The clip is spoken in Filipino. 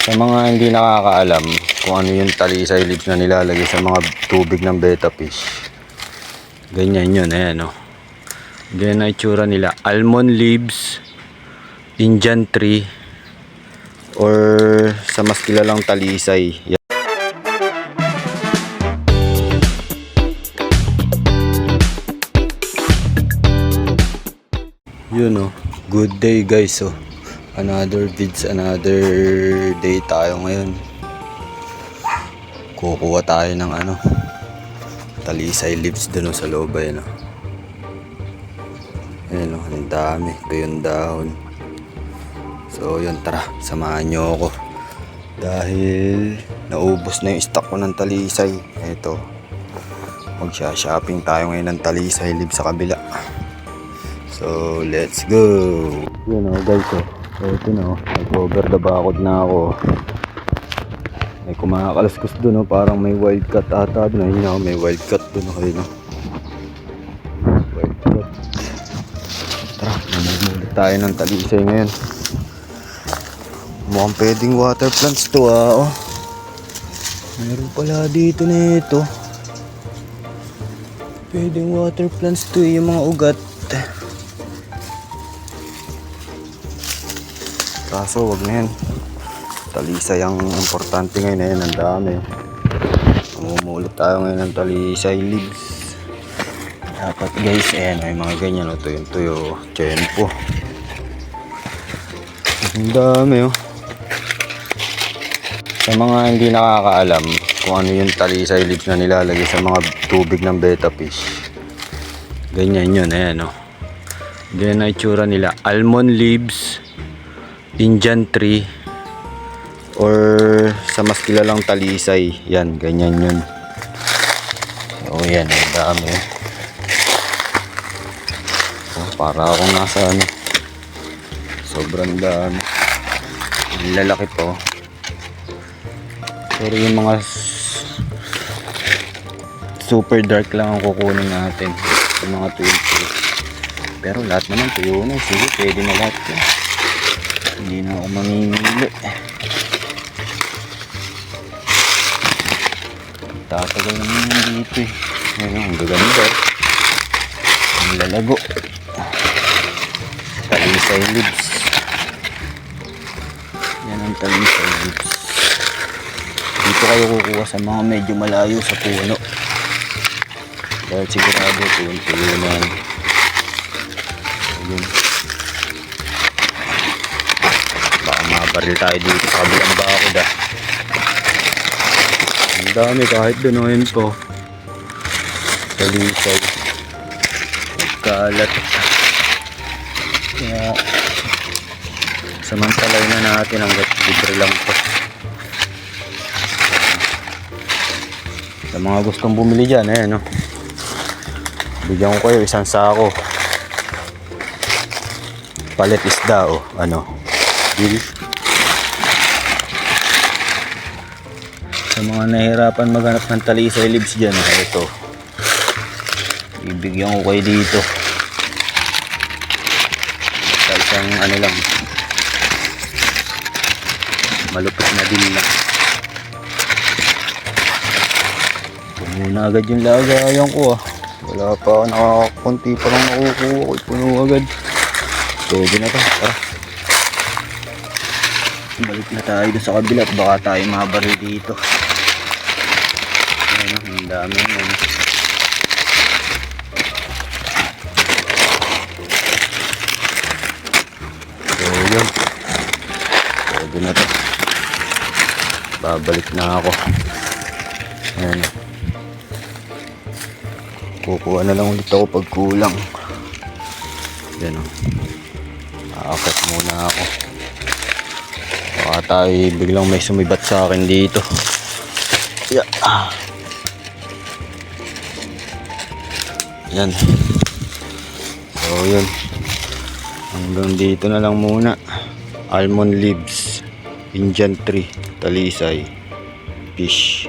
Sa mga hindi nakakaalam kung ano yung talisay leaves na nilalagay sa mga tubig ng betta fish, ganyan yun, ayan o. Ganyan na itsura nila. Almond leaves, Indian tree, or sa mas kilalang talisay. Yun o, good day guys o. Another vids, another day tayo ngayon. Kukuha tayo ng talisay leaves dun sa loob, ayan o. Ayan o, ang dami. Ito yung dahon. So yun, tara, samahan nyo ako. Dahil naubos na yung stock ko ng talisay. Ito, magsha-shopping tayo ngayon ng talisay leaves sa kabila. So let's go. Yun o guys o. So ito na o, nag-over the bakod na ako. May kumakalaskus dun o, parang may wildcat ata dun. Ayun o, may wildcat dun o. Ayun o, wildcat. Tara, namumulit tayo ng talisay ngayon. Mukhang pwedeng water plants to o. Meron pala dito na ito. Pwedeng water plants to yung mga ugat. Kaso wag na yan. Talisay ang importante ngayon. Ayan, ang dami. Mamumulot tayo ngayon ng talisay leaves. Dapat guys, ayan, may mga ganyan o. Tuyo, tiyempo. Ang dami o. Sa mga hindi nakakaalam kung ano yung talisay leaves na nilalagay sa mga tubig ng betta fish, ganyan yun, ayan o. Ganyan na itsura nila. Almond leaves, Indian tree, or sa mas kilalang talisay. Yan, ganyan yun. O yan, ang dami. Oh, para akong nasa sobrang dami. Ang lalaki po. Pero yung mga super dark lang ang kukunin natin. Yung mga 20. Pero lahat naman tuyo na. Sige, pwede na lahat yan. Hindi na ako mamimili. Tatagal naman yan dito eh. Ayun, ang gaganda. Ang lalago. Talisay leaves. Yan ang talisay leaves. Dito kayo kukuha sa mga medyo malayo sa puno. Dahil sigurado tuyo na yan. Ayun. Baka mabaril tayo dito sa kabilang bakod ah. Ang dami kahit doon po. Talisay. Nagkalat. Kaya samantalay na natin hanggat libre lang po. Sa mga gustong bumili dyan, ayan o. Bigyan ko kayo isang sako. Palit isda o. Deal. Sa mga nahihirapan maghanap ng talisay leaves dyan, ito. Ibigyan ko kayo dito. Sa isang lang. Malupit na din lang. Puno na agad yung lagayan ko ah. Wala pa, nakakunti pa lang nakukuha ko. Puno agad. Pwede na to. Tara. Balik na tayo sa kabila at baka tayo mabaril dito. Ayan, ang dami yan. So yun, pwede na to. Babalik na ako. Ayan. Kukuha na lang ulit ako pag kulang. Ayan o. Aakit muna ako. Baka tayo biglang may sumibat sa akin dito. Yeah. Yan. So yun, hanggang dito na lang muna. Almond leaves, Indian tree, talisay, fish.